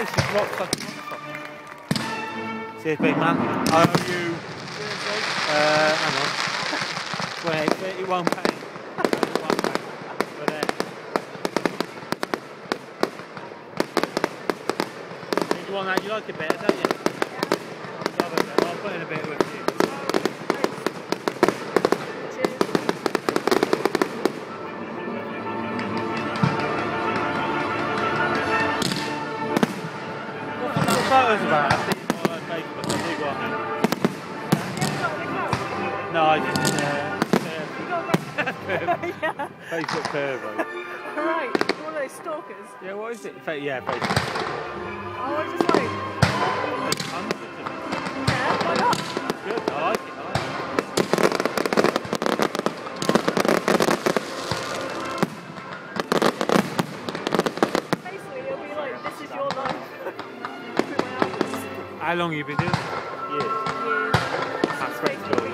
it's just rock fucking rock. Cheers, big man. I owe you. Hang on. Wait, it won't pay. It won't pay. But you want that? You like it better, don't you? Yeah. I'll put in a bit with you. Photos about it. I see it on Facebook. I do go on now. No, I just Facebook pervo. Right, one of those stalkers. Yeah, what is it? Yeah, Facebook. Oh, I just like. Hundreds of them. Yeah, why not? Good. I like it. Basically, it'll be like, this is your life. How long have you been doing it? Years. Years. That's great story.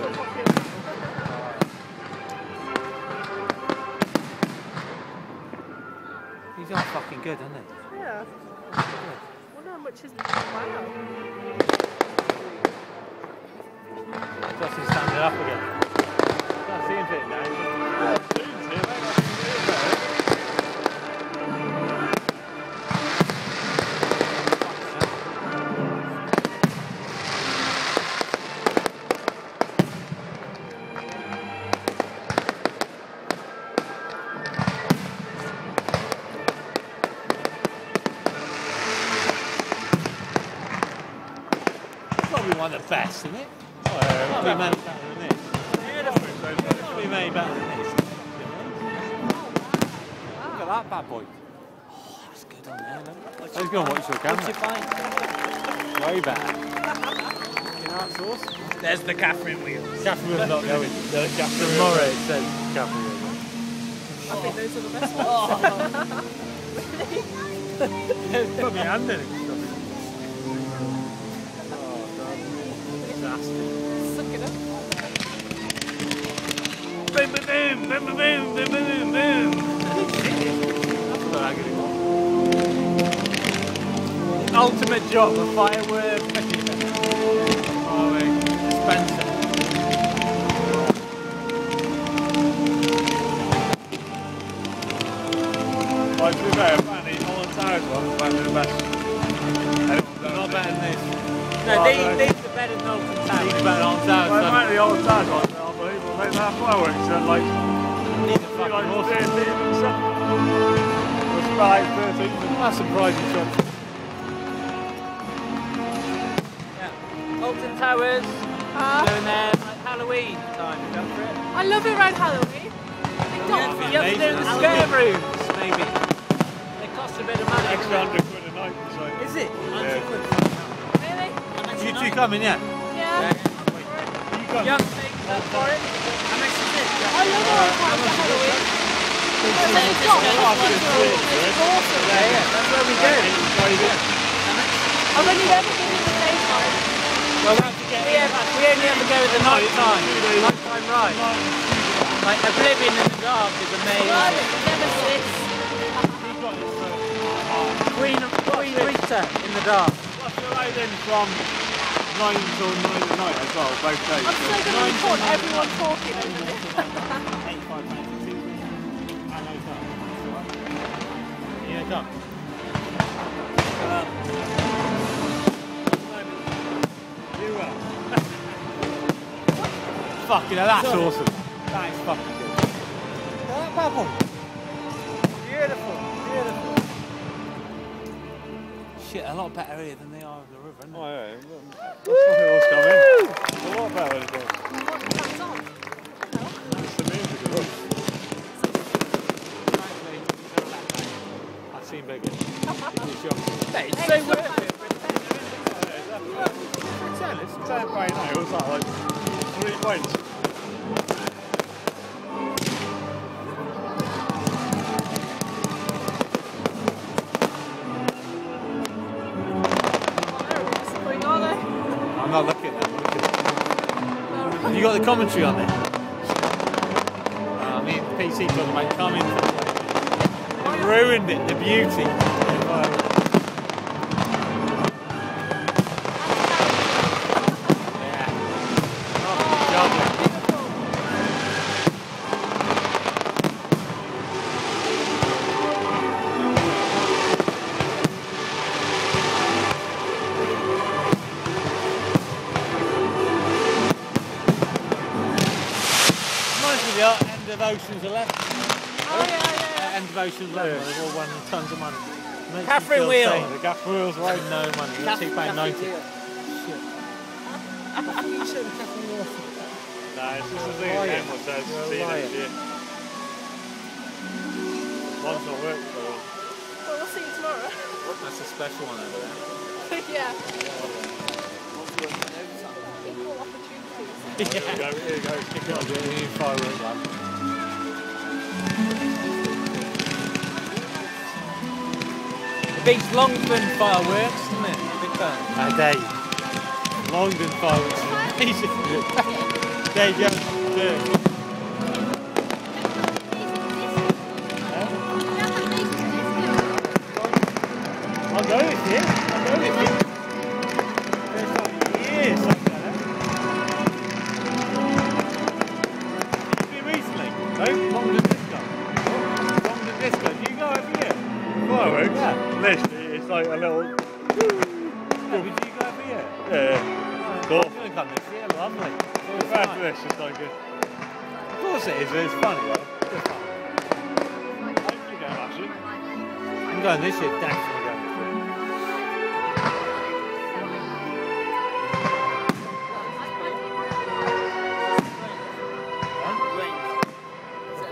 These are fucking good, aren't they? Yeah. I wonder how much is wow. Justin's standing up again. Can't see him fit now. One of the best, isn't it? Can't be made better than this. Can't be made better than this. Look at that bad boy. Oh, that's good on there. Let's go and watch your camera. What's your find? Way better. You know, that's awesome. There's the Catherine wheel. Catherine wheel's not going. Tomorrow it says Catherine wheel. I think those are the best ones. Put my hand in it. Suck it up. Boom, boom, boom, boom, boom, boom, boom, boom, boom. That's what I'm going to go. Ultimate job, a firework fishing event. Oh, expensive. Well, to be fair, apparently Holland Towers one is the best. Not better than this. No, these are better than Alton Towers. These are better than Holland Towers. Well, apparently the Holland Towers ones are unbelievable. They have fireworks and like... These are fucking awesome. It's about 13. That's surprising shot. Yeah. Alton Towers, doing there like Halloween time. Go for it. I love it around Halloween. You have to do the scare rooms, maybe. They cost a bit of money. Extra £100 a night. So. Is it? Yeah. Really? You two coming, yeah? Yeah. Young thing, for it. How much is it? I love all the times at Halloween. It's awesome. Yeah, that's where we go. I've only ever been in the daytime. Well, we only ever go at the night time. Nighttime ride. Like Oblivion in the dark is amazing. Nemesis. Queen Rita in the dark. What's the ride in from 9 till 9 at night as well, both days? I'm still going to record everyone talking over this. Yeah, come. Fucking hell, that's awesome. That is fucking good. That bad boy. Beautiful, beautiful. Shit, a lot better here than they are in the river, isn't it? Oh yeah, that's why it all's come in. It's a lot better than it. What's on? It's the music as well. I've seen bigger. It's It's so worth it. It's £10 now, what's that, like 3 pints? I'm not looking at them. Have you got the commentary on there? I mean, PC talking about coming. Ruined it, the beauty. of Ocean's 11. Oh, yeah. End of Ocean's 11. They've all won tons of money. Makes Catherine you feel Wheel. safe. The Catherine Wheel's right, no money. That's £2.90. Wheel. You said the Catherine Wheel. No, it's just a thing that Emma says. You're a See liar. next year. One's not work for one. Well, we'll see you tomorrow. That's a special one over there. Yeah. Yeah. Here you go. Kick on, get a new firework one. The beach Longburn Fireworks, isn't it? Big fan. Day. Longdon fireworks is amazing. There you go. There. I'll go with you. I'll go with you. There's like years I've done it. Did you recently? No? Longdon Disco. Longdon Disco. Do you go every year? Fireworks? Yeah. Literally, it's like a little... Yeah, but do you go every year? Yeah. Cool. I'm going to come this year. Lovely. It's After fun. this, it's not good. Of course it is. It's funny though. Good fun. Hopefully go last year. I'm going this year. Definitely going this year.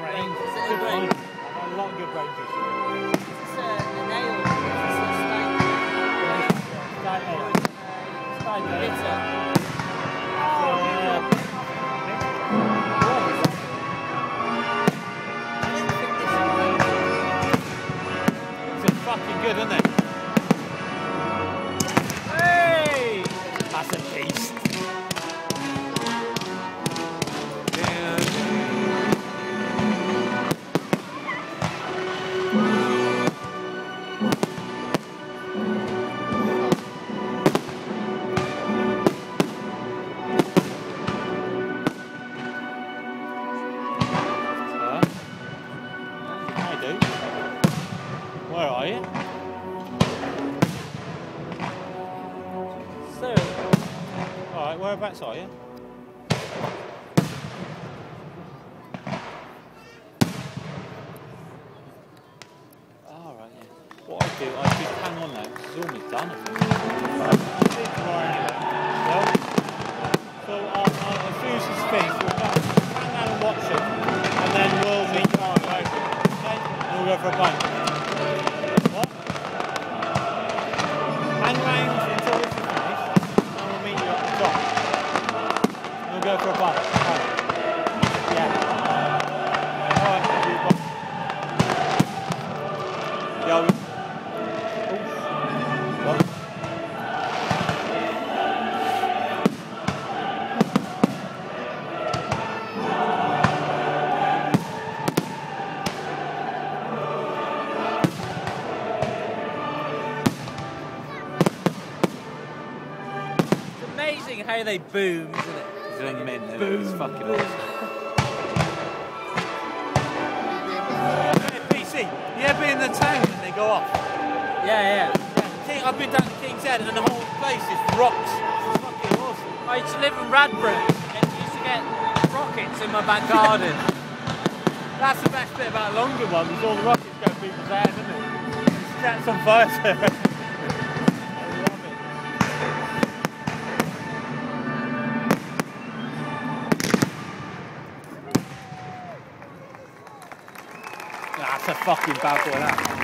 Brains. Good fun. I've had a lot of good brains this year. It's fucking good, isn't it? Hey! That's a beast. I do. Where are you? So, Alright, whereabouts are you? Alright, yeah. What I do, I just hang on now, because it's almost done, I think. I'll see you tomorrow anyway. Yeah? So, as soon as it's finished, we'll hang down and watch it, and then we'll meet you out later. Okay? And we'll go for a pint. What? Hang round until this is finished, and we'll meet you at the top. And we'll go for a pint. Right. Yeah. Alright, I'll be back. Yeah, what? it's amazing how they boom, isn't it? It's in the min, isn't it? It's fucking awesome. PC, you ever been in the town when they go off? Yeah. I've been down to King's Head and the whole place is rocks. It's fucking awesome. I used to live in Radborough and used to get rockets in my back garden. That's the best bit about Longdon one, is all the rockets go through people's head, isn't it? It sets on fire. I love it. That's a fucking bad boy, that.